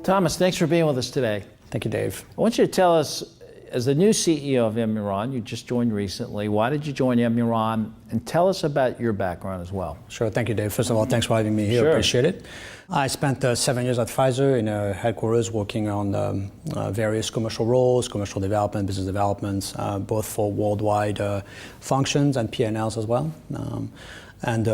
Thomas, thanks for being with us today. Thank you, Dave. I want you to tell us, as the new CEO of Immuron, you just joined recently, why did you join Immuron? And tell us about your background as well. Sure, thank you, Dave. First of all, thanks for having me here, Sure. Appreciate it. I spent 7 years at Pfizer in headquarters working on various commercial roles, commercial development, business development, both for worldwide functions and P&Ls as well. And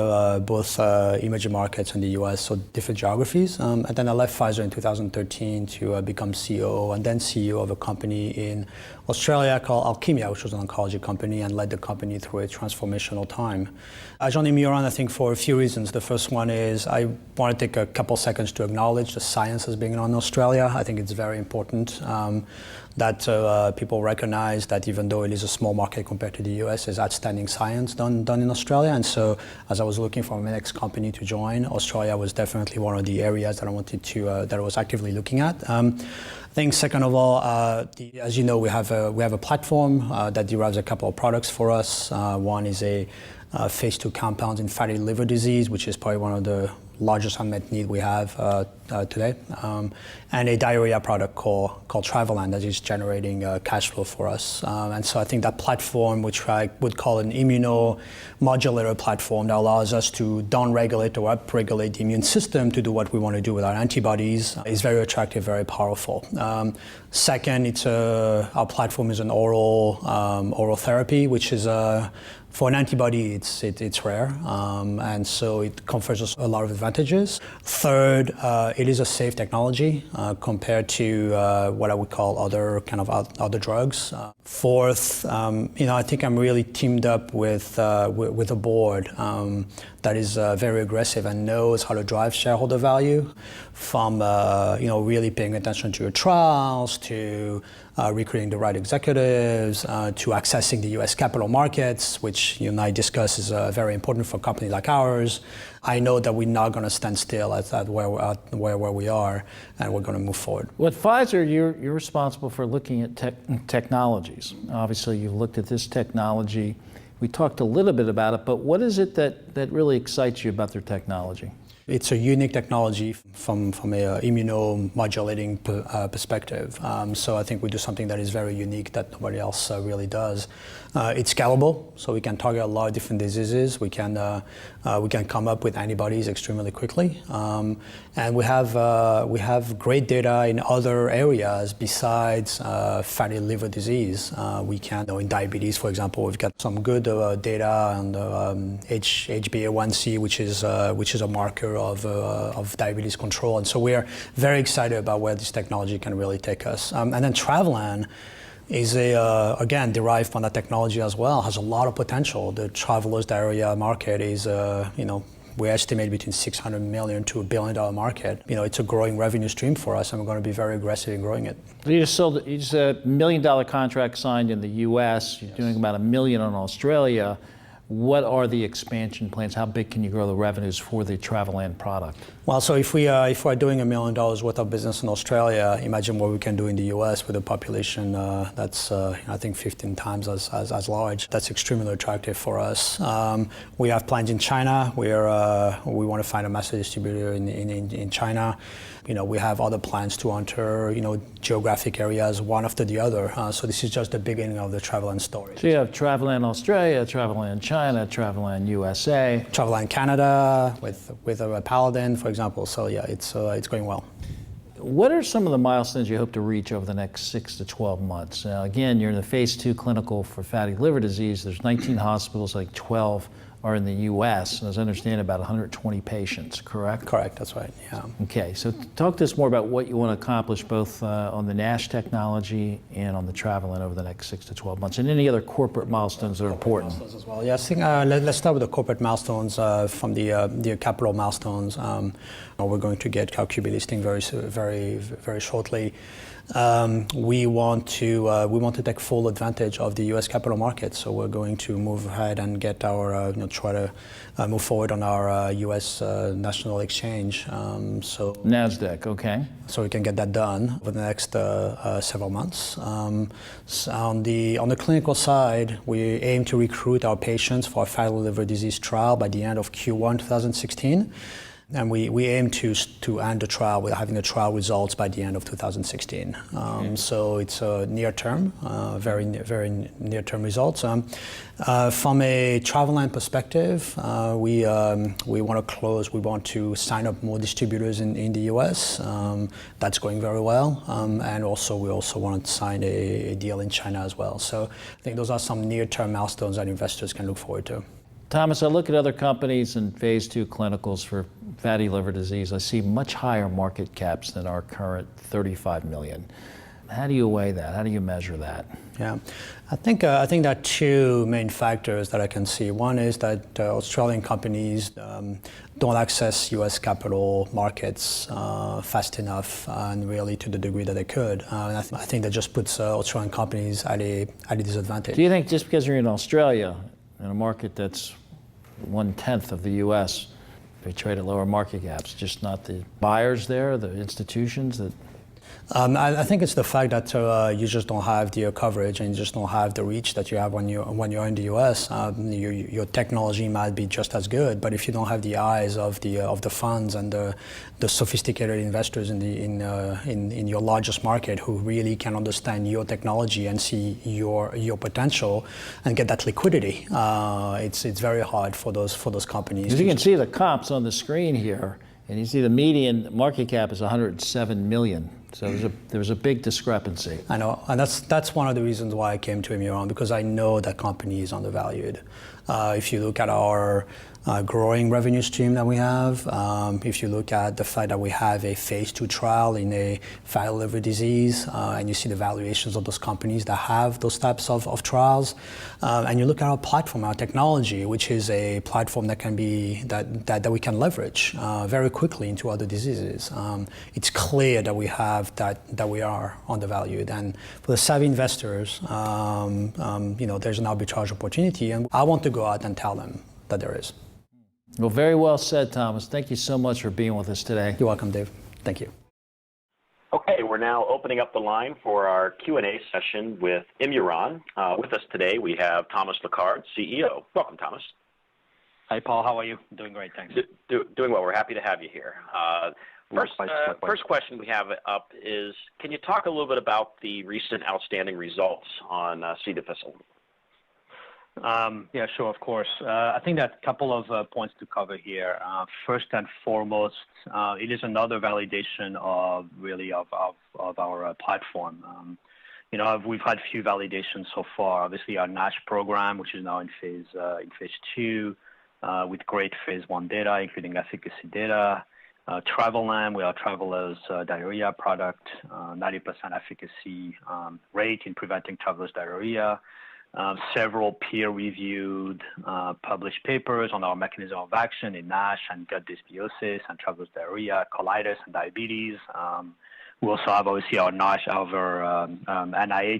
both emerging markets in the US, so different geographies. And then I left Pfizer in 2013 to become CEO and then CEO of a company in Australia called Alchemia, which was an oncology company, and led the company through a transformational time. I joined Immuron, I think, for a few reasons. The first one is I want to take a couple seconds to acknowledge the science that's being done in Australia. I think it's very important that people recognize that even though it is a small market compared to the US, there's outstanding science done in Australia. And so as I was looking for my next company to join, Australia was definitely one of the areas that I wanted to, that I was actively looking at. I think second of all, as you know, we have a platform that derives a couple of products for us. One is a Phase II compound in fatty liver disease, which is probably one of the largest unmet need we have today, and a diarrhea product called Travelan that is generating cash flow for us. And so I think that platform, which I would call an immunomodulator platform that allows us to down-regulate or up-regulate the immune system to do what we want to do with our antibodies, is very attractive, very powerful. Second, our platform is an oral therapy, which is for an antibody, it's rare, and so it confers us a lot of advantages. Third, it is a safe technology compared to what I would call other drugs. Fourth, I think I'm really teamed up with a board that is very aggressive and knows how to drive shareholder value, from really paying attention to your trials, to recruiting the right executives, to accessing the US capital markets, which you and I discuss is very important for a company like ours. I know that we're not going to stand still at where we are, and we're going to move forward. With Pfizer, you're responsible for looking at technologies. Obviously, you looked at this technology. We talked a little bit about it, but what is it that really excites you about their technology? It's a unique technology from a immunomodulating perspective. So I think we do something that is very unique that nobody else really does. It's scalable, so we can target a lot of different diseases. We can come up with antibodies extremely quickly, and we have great data in other areas besides fatty liver disease. In diabetes, for example, we've got some good data on HbA1c, which is a marker of diabetes control, and so we are very excited about where this technology can really take us. And then Travelan is again derived from that technology as well, has a lot of potential. The traveler's diarrhea market is we estimate between $600 million to $1 billion market. It's a growing revenue stream for us, and we're going to be very aggressive in growing it. You just a $1 million contract signed in the US. You're doing about $1 million in Australia. What are the expansion plans? How big can you grow the revenues for the Travelan product? Well, so if we're doing $1 million worth of business in Australia, imagine what we can do in the US with a population that's I think 15 times as large. That's extremely attractive for us. We have plans in China. We want to find a master distributor in China. We have other plans to enter geographic areas one after the other. So this is just the beginning of the Travelan story. So you have Travelan Australia, Travelan China, Travelan USA, Travelan Canada with a Paladin, for example. So yeah, it's going well. What are some of the milestones you hope to reach over the next 6 to 12 months? Now, again, you're in the Phase II clinical for fatty liver disease. There's 19 hospitals, like 12 are in the US, and as I understand, about 120 patients, correct? Correct, that's right, yeah. Okay, so talk to us more about what you want to accomplish both on the NASH technology and on the Travelan over the next 6 to 12 months, and any other corporate milestones that are important. Milestones as well. Yeah, I think let's start with the corporate milestones from the capital milestones. We're going to get our QB listing very shortly. We want to take full advantage of the U.S. capital market, so we're going to move ahead and get our try to move forward on our U.S. national exchange. So NASDAQ, okay. So we can get that done over the next several months. So on the clinical side, we aim to recruit our patients for our fatty liver disease trial by the end of Q1 2016. And we aim to end the trial with having the trial results by the end of 2016. So it's a near-term, very near-term results. From a Travelan perspective, we want to close. We want to sign up more distributors in the U.S. That's going very well, and also we also want to sign a deal in China as well. So I think those are some near-term milestones that investors can look forward to. Thomas, I look at other companies in phase 2 clinicals for fatty liver disease. I see much higher market caps than our current 35 million. How do you weigh that? How do you measure that? Yeah, I think there are two main factors that I can see. One is that Australian companies don't access U.S. capital markets fast enough and really to the degree that they could. And I think that just puts Australian companies at a disadvantage. Do you think just because you're in Australia, in a market that's 1/10 of the U.S., they trade at lower market caps, just not the buyers there, the institutions that? I think it's the fact that you just don't have the coverage and you just don't have the reach that you have when you're in the U.S. Your technology might be just as good, but if you don't have the eyes of the funds and the sophisticated investors in your largest market who really can understand your technology and see your potential and get that liquidity, it's very hard for those companies. As you can see the comps on the screen here, and you see the median market cap is 107 million. So there was a big discrepancy. I know, and that's one of the reasons why I came to Immuron, because I know that company is undervalued. If you look at our growing revenue stream that we have, if you look at the fact that we have a phase 2 trial in a fatty liver disease, and you see the valuations of those companies that have those types of trials, and you look at our platform, our technology, which is a platform that can be that we can leverage very quickly into other diseases. It's clear that we are undervalued, and for the savvy investors, there's an arbitrage opportunity, and I want to go out and tell them that there is. Well, very well said, Thomas. Thank you so much for being with us today. You're welcome, Dave. Thank you. Okay, we're now opening up the line for our Q&A session with Immuron. With us today, we have Thomas Leccard, CEO. Welcome, Thomas. Hi, Paul. How are you? Doing great, thanks. Doing well. We're happy to have you here. First question we have up is, can you talk a little bit about the recent outstanding results on C. difficile? Yeah, sure, of course. I think that a couple of points to cover here. First and foremost, it is another validation of our platform. We've had a few validations so far. Obviously, our NASH program, which is now in phase 2, with great phase 1 data, including efficacy data. Travelan, we are Traveler's diarrhea product, 90% efficacy rate in preventing traveler's diarrhea. Several peer-reviewed published papers on our mechanism of action in NASH and gut dysbiosis and traveler's diarrhea, colitis and diabetes. We also have obviously our NIH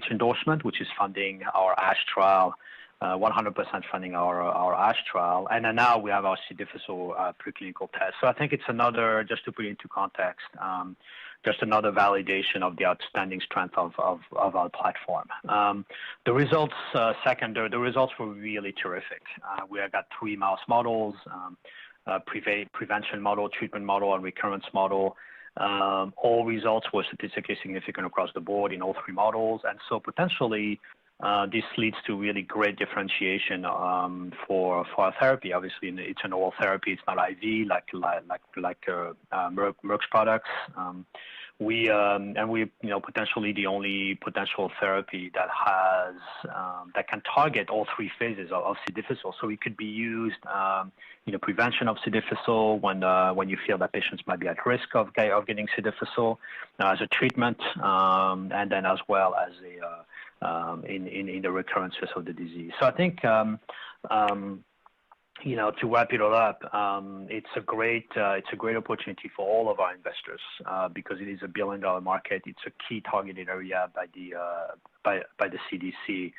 endorsement, which is funding our ASH trial, 100% funding our ASH trial. And then now we have our C. difficile preclinical test. So I think it's another, just to put it into context, just another validation of the outstanding strength of our platform. The results, the results were really terrific. We have got 3 mouse models, prevention model, treatment model, and recurrence model. All results were statistically significant across the board in all 3 models. And so potentially, this leads to really great differentiation for our therapy. Obviously, it's an oral therapy. It's not IV like Merck's products. We potentially the only potential therapy that has that can target all 3 phases of C. difficile. So it could be used, prevention of C. difficile when you feel that patients might be at risk of getting C. difficile, as a treatment, and then as well as in the recurrences of the disease. So I think, to wrap it all up, it's a great opportunity for all of our investors because it is a $1 billion market. It's a key targeted area by the CDC.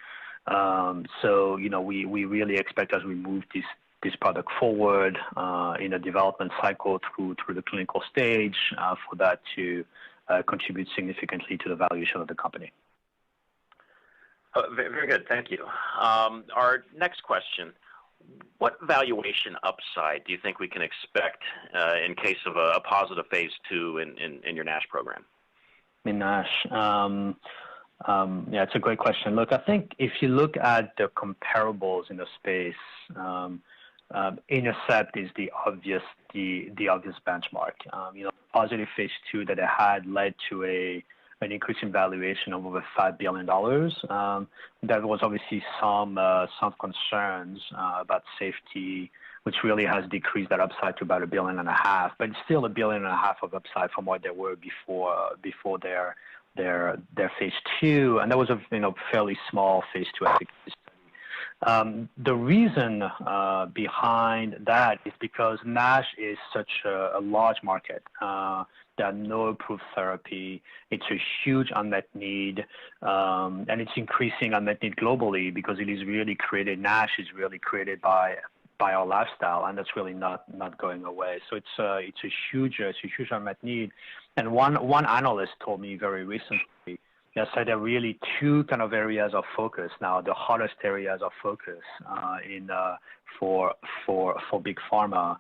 So we really expect as we move this product forward in a development cycle through the clinical stage for that to contribute significantly to the valuation of the company. Very good, thank you. Our next question: what valuation upside do you think we can expect in case of a positive phase 2 in your NASH program? In NASH, yeah, it's a great question. Look, I think if you look at the comparables in the space, Intercept is the obvious benchmark. Positive phase 2 that it had led to an increase in valuation of over $5 billion. There was obviously some concerns about safety, which really has decreased that upside to about $1.5 billion, but it's still $1.5 billion of upside from what they were before their phase 2, and that was a fairly small phase 2 efficacy study. The reason behind that is because NASH is such a large market. There are no approved therapy. It's a huge unmet need, and it's increasing unmet need globally because it is really created. NASH is really created by our lifestyle, and that's really not going away. So it's a huge unmet need. And one analyst told me very recently that said there are really two kind of areas of focus now, the hottest areas of focus for big pharma,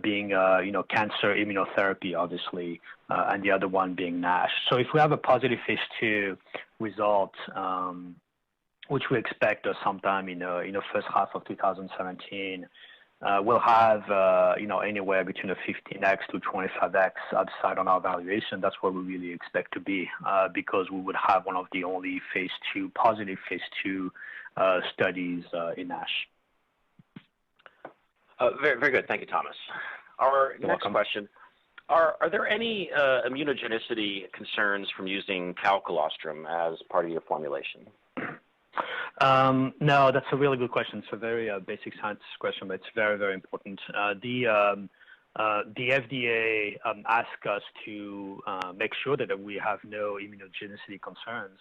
being cancer immunotherapy, obviously, and the other one being NASH. So if we have a positive phase 2 result, which we expect sometime in the first half of 2017, we'll have anywhere between a 15x to 25x upside on our valuation. That's where we really expect to be, because we would have one of the only positive phase 2 studies in NASH. Very, very good. Thank you, Thomas. Our next question: Are there any immunogenicity concerns from using cow colostrum as part of your formulation? No, that's a really good question. It's a very basic science question, but it's very, very important. The FDA asked us to make sure that we have no immunogenicity concerns,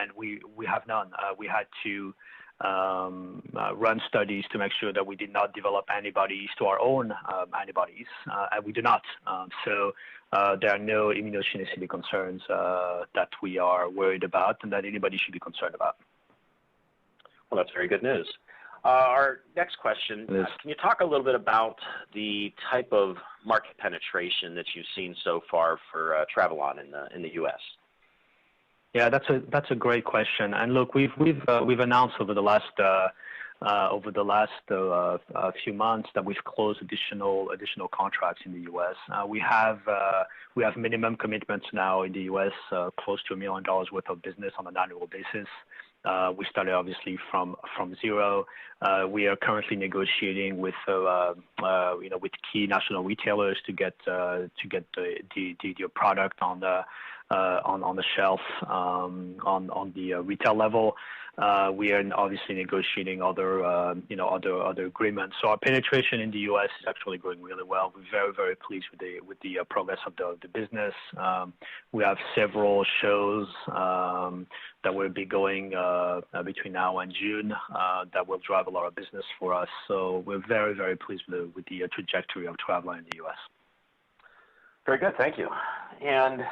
and we have none. We had to run studies to make sure that we did not develop antibodies to our own antibodies, and we do not. So there are no immunogenicity concerns that we are worried about and that anybody should be concerned about. Well, that's very good news. Our next question, can you talk a little bit about the type of market penetration that you've seen so far for Travelan in the U.S.? Yeah, that's a great question. And look, we've announced over the last few months that we've closed additional contracts in the U.S. We have minimum commitments now in the U.S. Close to $1 million worth of business on an annual basis. We started obviously from zero. We are currently negotiating with key national retailers to get the product on the shelf on the retail level. We are obviously negotiating other agreements. So our penetration in the U.S. is actually going really well. We're very, very pleased with the progress of the business. We have several shows that will be going between now and June that will drive a lot of business for us. So we're very, very pleased with the trajectory of Travelan in the U.S. Very good, thank you. And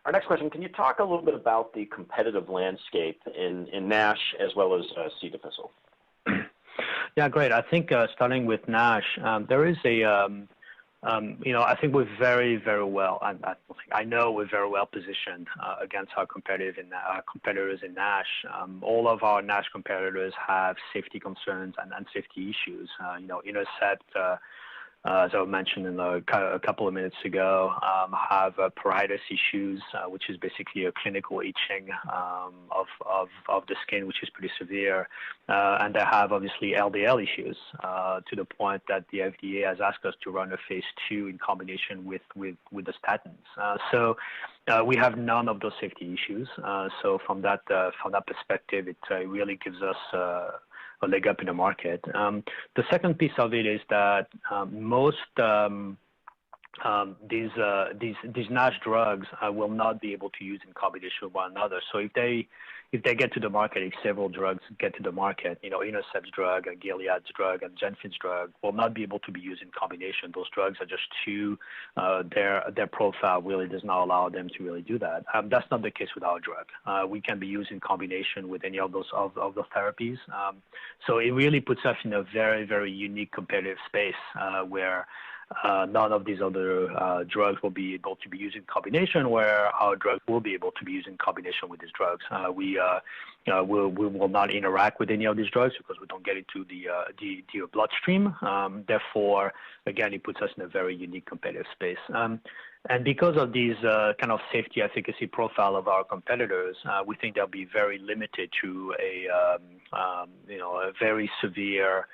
our next question, can you talk a little bit about the competitive landscape in NASH as well as C. difficile? Yeah, great. I think starting with NASH, there is I think we're very, very well. I know we're very well positioned against our competitors in NASH. All of our NASH competitors have safety concerns and safety issues. Intercept, as I mentioned a couple of minutes ago, have pruritus issues, which is basically a clinical itching of the skin, which is pretty severe. And they have obviously LDL issues to the point that the FDA has asked us to run a phase 2 in combination with the statins. So we have none of those safety issues. So from that perspective, it really gives us a leg up in the market. The second piece of it is that most these NASH drugs will not be able to use in combination with one another. So if if they get to the market, if several drugs get to the market, Intercept's drug, Gilead's drug, and Genfit's drug will not be able to be used in combination. Those drugs are just too, their profile really does not allow them to really do that. That's not the case with our drug. We can be used in combination with any of those of the therapies. So it really puts us in a very, very unique competitive space where none of these other drugs will be able to be used in combination, where our drug will be able to be used in combination with these drugs. We will not interact with any of these drugs because we don't get into the bloodstream. Therefore, again, it puts us in a very unique competitive space. And because of these kind of safety efficacy profile of our competitors, we think they'll be very limited to a very severe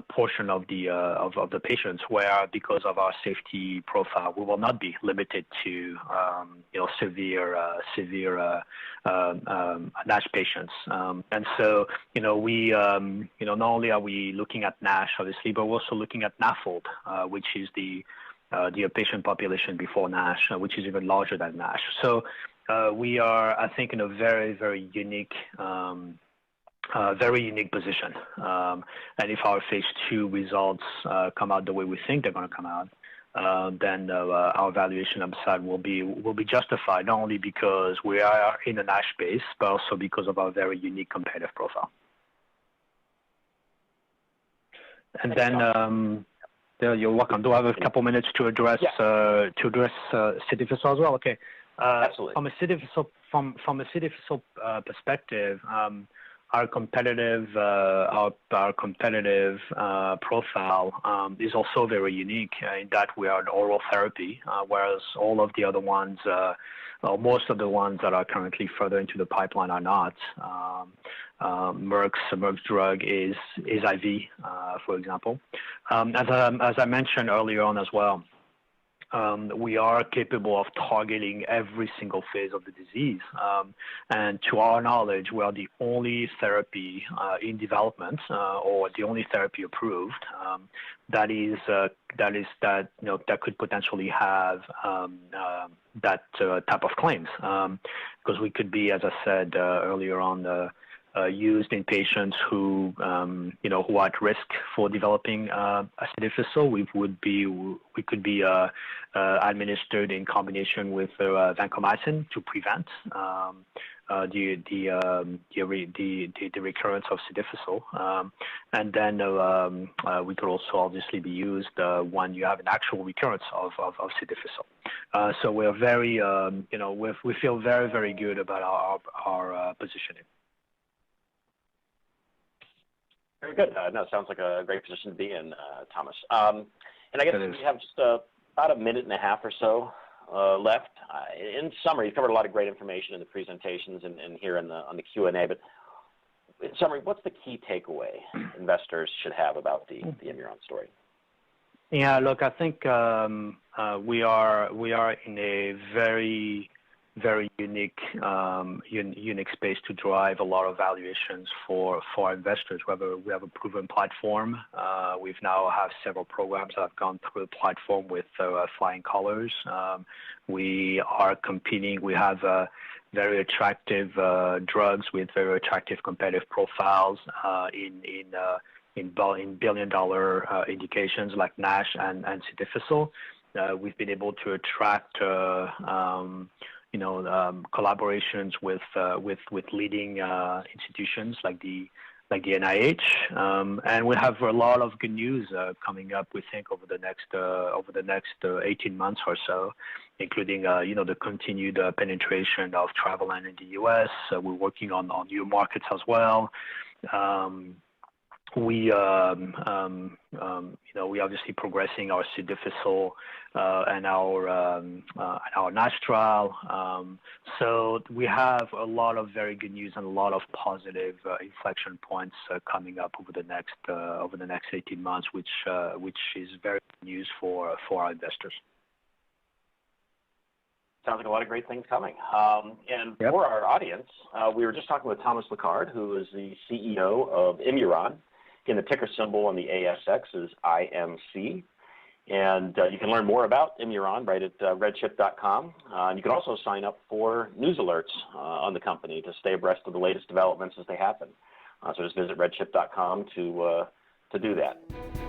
portion of the patients, where because of our safety profile, we will not be limited to severe NASH patients. And so we not only are we looking at NASH obviously, but we're also looking at NAFLD, which is the patient population before NASH, which is even larger than NASH. So we are, I think, in a very, very unique position. And if our phase 2 results come out the way we think they're going to come out, then our valuation upside will be justified, not only because we are in the NASH space, but also because of our very unique competitive profile. And then you're welcome. Do I have a couple minutes to address Cilta-cel as well? Okay. Absolutely. From a Cilta-cel perspective, our competitive profile is also very unique in that we are an oral therapy, whereas all of the other ones, most of the ones that are currently further into the pipeline are not. Merck's drug is IV, for example. As I mentioned earlier on as well, we are capable of targeting every single phase of the disease. And to our knowledge, we are the only therapy in development or the only therapy approved that could potentially have that type of claims. Because we could be, as I said earlier on, used in patients who who are at risk for developing Cilta-cel. We could be administered in combination with vancomycin to prevent the recurrence of Cilta-cel. And then we could also obviously be used when you have an actual recurrence of Cilta-cel. So we're very we feel very, very good about our positioning. Very good. No, it sounds like a great position to be in, Thomas. And I guess we have just about a minute and a half or so left. In summary, you covered a lot of great information in the presentations and here on the Q&A. But in summary, what's the key takeaway investors should have about the Immuron story? Yeah, look, I think we are in a very, very unique space to drive a lot of valuations for our investors. We have a proven platform. We've now have several programs that have gone through the platform with flying colors. We are competing. We have very attractive drugs with very attractive competitive profiles in billion-dollar indications like NASH and Cilta-cel. We've been able to attract collaborations with leading institutions like the NIH, and we have a lot of good news coming up. We think over the next 18 months or so, including the continued penetration of Travelan in the U.S. We're working on new markets as well. We obviously progressing our Cilta-cel and our NASH trial. So we have a lot of very good news and a lot of positive inflection points coming up over the next 18 months, which is very good news for our investors. Sounds like a lot of great things coming. And for our audience, we were just talking with Thomas Lecard, who is the CEO of Immuron. Again, the ticker symbol on the ASX is IMC. And you can learn more about Immuron right at redchip.com. And you can also sign up for news alerts on the company to stay abreast of the latest developments as they happen. So just visit redchip.com to do that.